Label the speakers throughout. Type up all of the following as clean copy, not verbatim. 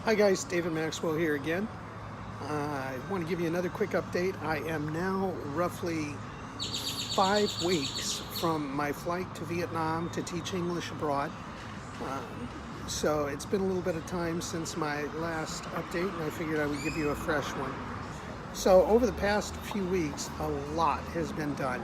Speaker 1: Hi guys, David Maxwell here again. I want to give you another quick update. I am now roughly 5 weeks from my flight to Vietnam to teach English abroad. So it's been a little bit of time since my last update, and I figured I would give you a fresh one. So over the past few weeks, a lot has been done.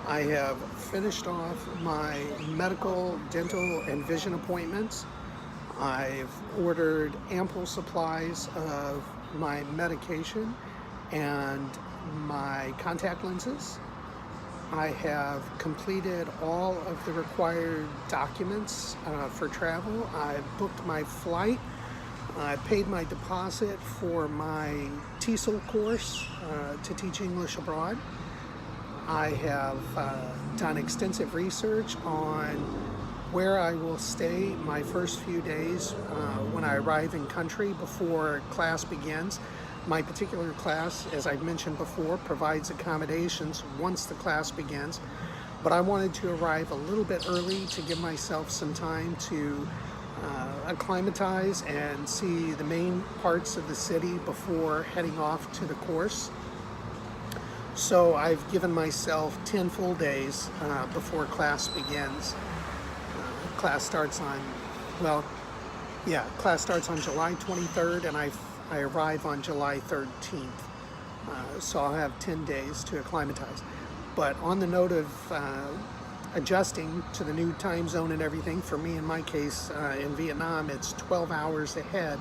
Speaker 1: I have finished off my medical, dental, and vision appointments. I've ordered ample supplies of my medication and my contact lenses. I have completed all of the required documents for travel. I've booked my flight. I paid my deposit for my TESOL course to teach English abroad. I have done extensive research on where I will stay my first few days when I arrive in country before class begins. My particular class, as I've mentioned before, provides accommodations once the class begins, but I wanted to arrive a little bit early to give myself some time to acclimatize and see the main parts of the city before heading off to the course. So I've given myself 10 full days before class begins. Class starts on July 23rd, and I arrive on July 13th. So I'll have 10 days to acclimatize. But on the note of adjusting to the new time zone and everything, for me in my case in Vietnam, it's 12 hours ahead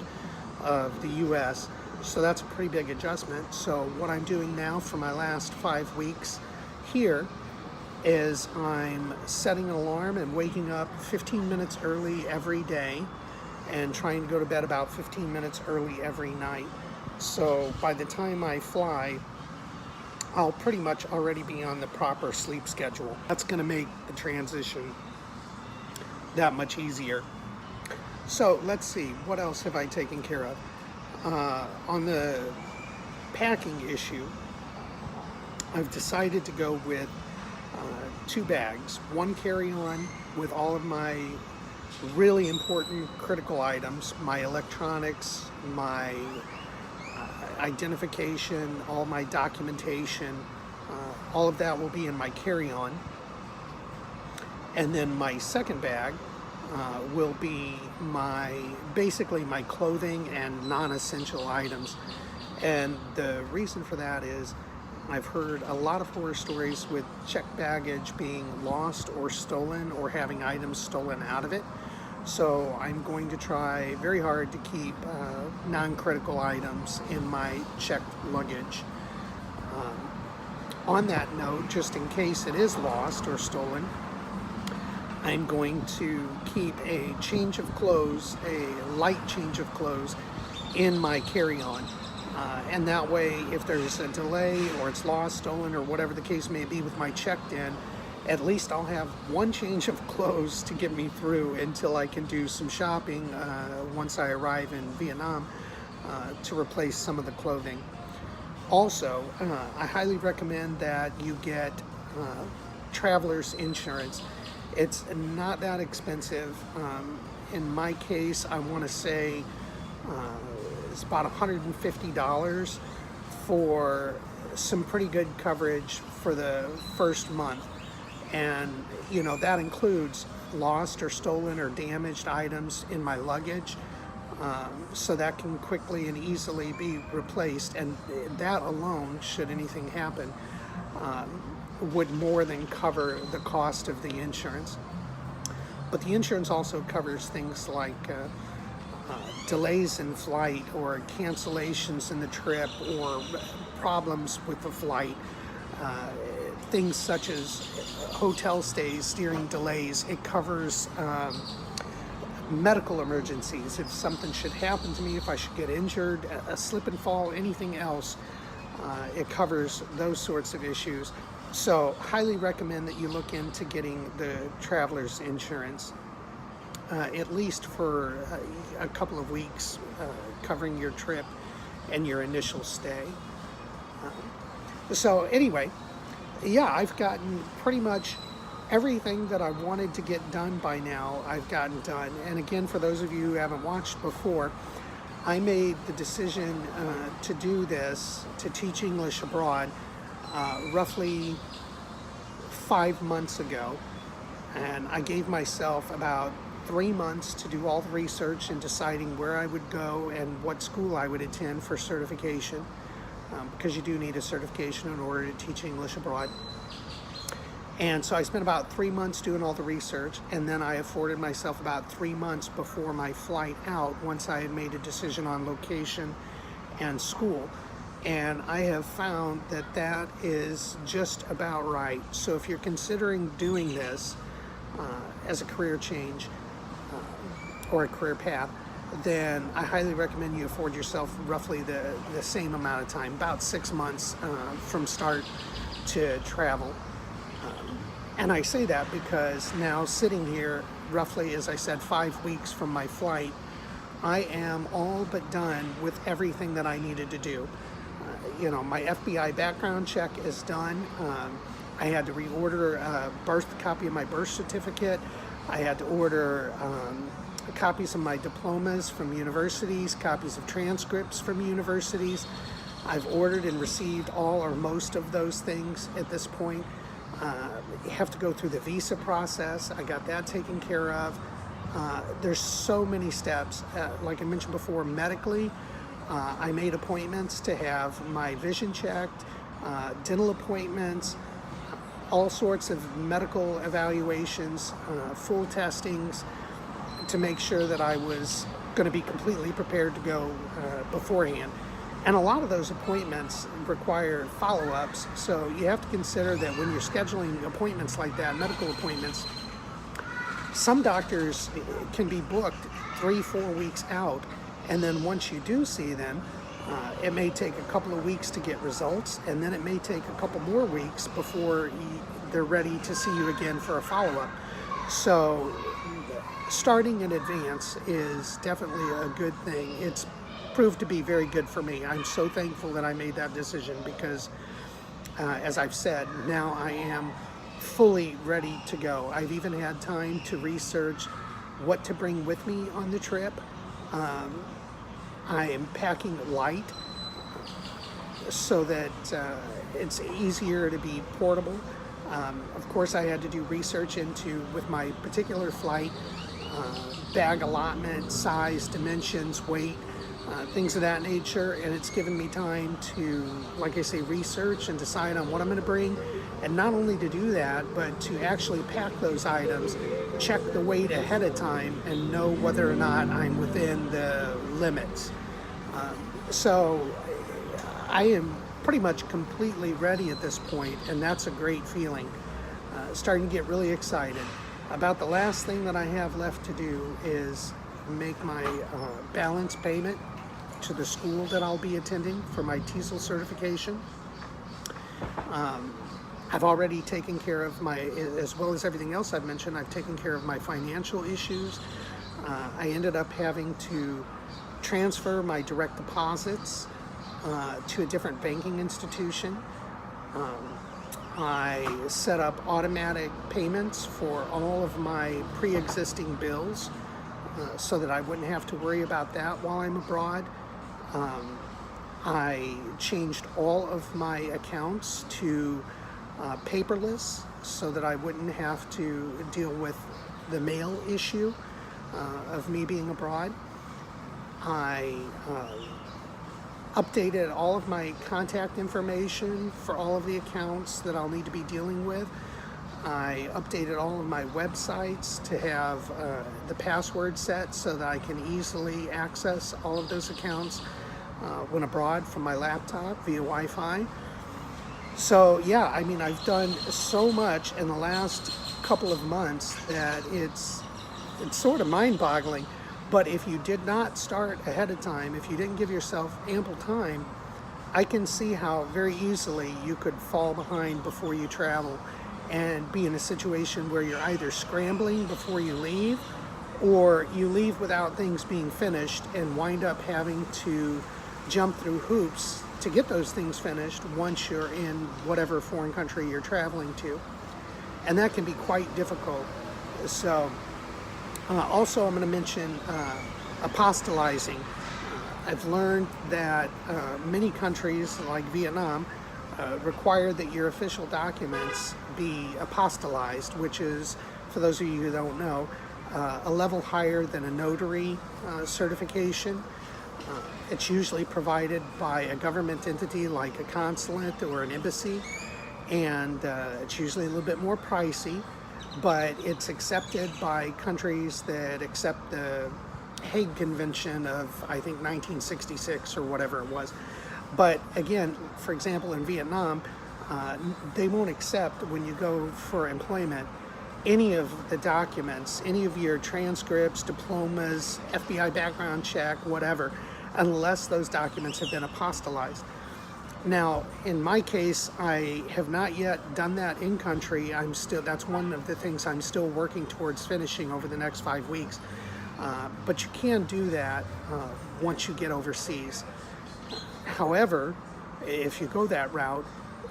Speaker 1: of the US. So that's a pretty big adjustment. So what I'm doing now for my last 5 weeks here is I'm setting an alarm and waking up 15 minutes early every day and trying to go to bed about 15 minutes early every night. So by the time I fly, I'll pretty much already be on the proper sleep schedule. That's going to make the transition that much easier. So let's see, what else have I taken care of? On the packing issue, I've decided to go with 2 bags, one carry-on with all of my really important critical items, my electronics, my identification, all my documentation, all of that will be in my carry-on. And then my second bag will be basically my clothing and non-essential items. And the reason for that is I've heard a lot of horror stories with checked baggage being lost or stolen or having items stolen out of it. So I'm going to try very hard to keep non-critical items in my checked luggage. On that note, just in case it is lost or stolen, I'm going to keep a change of clothes, a light change of clothes, in my carry-on. And that way, if there's a delay or it's lost, stolen, or whatever the case may be with my checked-in, at least I'll have one change of clothes to get me through until I can do some shopping once I arrive in Vietnam to replace some of the clothing. Also, I highly recommend that you get traveler's insurance. It's not that expensive. In my case, I want to say it's about $150 for some pretty good coverage for the first month. And, you know, that includes lost or stolen or damaged items in my luggage. So that can quickly and easily be replaced. And that alone, should anything happen, would more than cover the cost of the insurance. But the insurance also covers things like delays in flight or cancellations in the trip or problems with the flight, things such as hotel stays during delays. It covers medical emergencies. If something should happen to me, if I should get injured, a slip and fall, anything else, it covers those sorts of issues. So highly recommend that you look into getting the traveler's insurance. At least for a couple of weeks, covering your trip and your initial stay. So anyway, yeah, I've gotten pretty much everything that I wanted to get done by now, I've gotten done. And again, for those of you who haven't watched before, I made the decision to do this, to teach English abroad, roughly 5 months ago. And I gave myself about 3 months to do all the research and deciding where I would go and what school I would attend for certification, because you do need a certification in order to teach English abroad. And so I spent about 3 months doing all the research, and then I afforded myself about 3 months before my flight out, once I had made a decision on location and school. And I have found that that is just about right. So if you're considering doing this as a career change or a career path, then I highly recommend you afford yourself roughly the same amount of time, about 6 months from start to travel. And I say that because now, sitting here roughly, as I said, 5 weeks from my flight, I am all but done with everything that I needed to do. My FBI background check is done. I had to reorder a copy of my birth certificate. I had to order copies of my diplomas from universities, copies of transcripts from universities. I've ordered and received all or most of those things at this point. You have to go through the visa process. I got that taken care of. There's so many steps. Like I mentioned before, medically, I made appointments to have my vision checked, dental appointments, all sorts of medical evaluations, full testings, to make sure that I was going to be completely prepared to go beforehand. And a lot of those appointments require follow-ups, so you have to consider that when you're scheduling appointments like that, medical appointments, some doctors can be booked 3-4 weeks out, and then once you do see them, it may take a couple of weeks to get results, and then it may take a couple more weeks before they're ready to see you again for a follow-up. So starting in advance is definitely a good thing. It's proved to be very good for me. I'm so thankful that I made that decision because, as I've said, now I am fully ready to go. I've even had time to research what to bring with me on the trip. I am packing light so that it's easier to be portable. Of course, I had to do research into, with my particular flight, bag allotment, size, dimensions, weight, things of that nature, and it's given me time to, like I say, research and decide on what I'm going to bring, and not only to do that, but to actually pack those items, check the weight ahead of time, and know whether or not I'm within the limits. So I am pretty much completely ready at this point, and that's a great feeling. Starting to get really excited. About the last thing that I have left to do is make my balance payment to the school that I'll be attending for my TESOL certification. I've already taken care of my, as well as everything else I've mentioned, I've taken care of my financial issues. I ended up having to transfer my direct deposits to a different banking institution. I set up automatic payments for all of my pre-existing bills so that I wouldn't have to worry about that while I'm abroad. I changed all of my accounts to paperless so that I wouldn't have to deal with the mail issue of me being abroad. I updated all of my contact information for all of the accounts that I'll need to be dealing with. I updated all of my websites to have the password set so that I can easily access all of those accounts when abroad from my laptop via Wi-Fi. So yeah, I mean, I've done so much in the last couple of months that it's sort of mind-boggling. But if you did not start ahead of time, if you didn't give yourself ample time, I can see how very easily you could fall behind before you travel and be in a situation where you're either scrambling before you leave, or you leave without things being finished and wind up having to jump through hoops to get those things finished once you're in whatever foreign country you're traveling to. And that can be quite difficult. So also I'm going to mention apostolizing. I've learned that many countries like Vietnam require that your official documents be apostillized, which is, for those of you who don't know, a level higher than a notary certification. It's usually provided by a government entity like a consulate or an embassy, and it's usually a little bit more pricey, but it's accepted by countries that accept the Hague Convention of, I think, 1966 or whatever it was. But again, for example, in Vietnam, they won't accept, when you go for employment, any of the documents, any of your transcripts, diplomas, FBI background check, whatever, unless those documents have been apostillized. Now, in my case, I have not yet done that in country. That's one of the things I'm still working towards finishing over the next 5 weeks. But you can do that once you get overseas. However, if you go that route,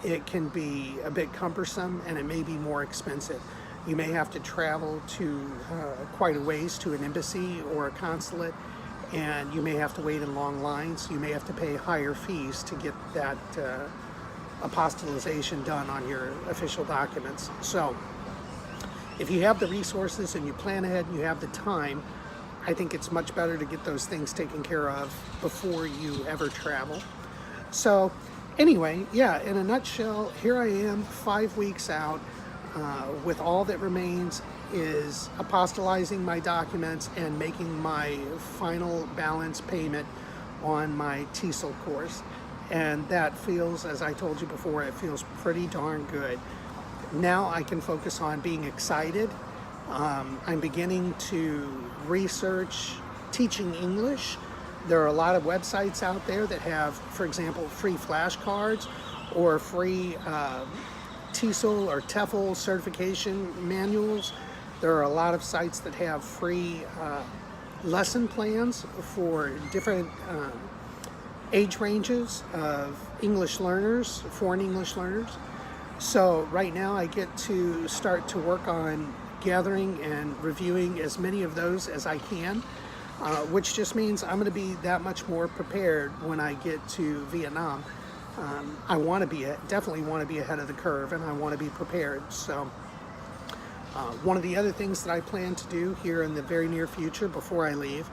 Speaker 1: it can be a bit cumbersome and it may be more expensive. You may have to travel to quite a ways to an embassy or a consulate, and you may have to wait in long lines. You may have to pay higher fees to get that apostillization done on your official documents. So if you have the resources and you plan ahead and you have the time, I think it's much better to get those things taken care of before you ever travel. So anyway, yeah, in a nutshell, here I am 5 weeks out. With all that remains is apostillizing my documents and making my final balance payment on my TESOL course. And that feels, as I told you before, it feels pretty darn good. Now I can focus on being excited. I'm beginning to research teaching English. There are a lot of websites out there that have, for example, free flashcards or free TESOL or TEFL certification manuals. There are a lot of sites that have free lesson plans for different age ranges of English learners, foreign English learners. So right now I get to start to work on gathering and reviewing as many of those as I can, which just means I'm going to be that much more prepared when I get to Vietnam. I definitely want to be ahead of the curve, and I want to be prepared. So one of the other things that I plan to do here in the very near future before I leave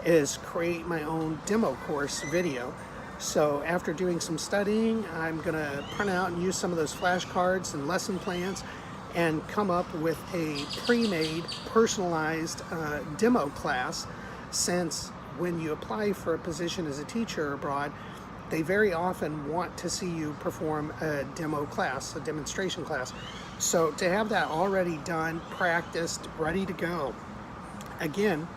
Speaker 1: is create my own demo course video. So after doing some studying, I'm going to print out and use some of those flashcards and lesson plans and come up with a pre-made, personalized demo class, since when you apply for a position as a teacher abroad, they very often want to see you perform a demo class, a demonstration class. So to have that already done, practiced, ready to go, again,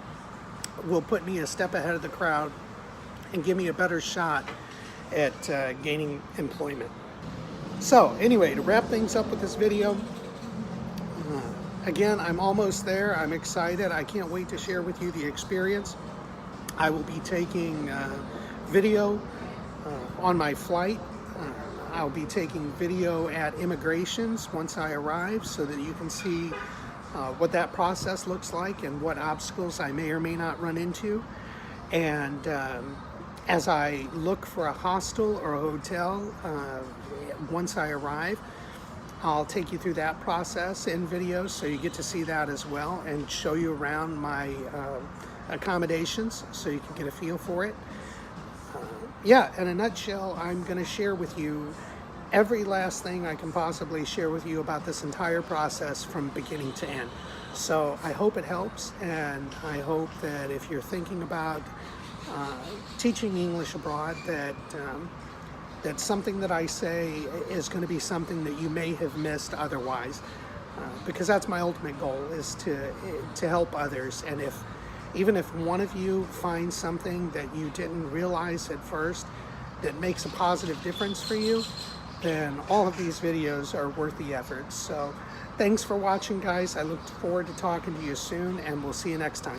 Speaker 1: will put me a step ahead of the crowd and give me a better shot at gaining employment. So anyway, to wrap things up with this video, again, I'm almost there. I'm excited. I can't wait to share with you the experience. I will be taking video on my flight. I'll be taking video at immigrations once I arrive, so that you can see what that process looks like and what obstacles I may or may not run into. And as I look for a hostel or a hotel once I arrive, I'll take you through that process in videos, so you get to see that as well, and show you around my accommodations so you can get a feel for it. Yeah, in a nutshell, I'm going to share with you every last thing I can possibly share with you about this entire process from beginning to end. So I hope it helps, and I hope that if you're thinking about teaching English abroad, that that something that I say is going to be something that you may have missed otherwise, because that's my ultimate goal, is to help others. And even if one of you finds something that you didn't realize at first that makes a positive difference for you, then all of these videos are worth the effort. So thanks for watching, guys. I look forward to talking to you soon, and we'll see you next time.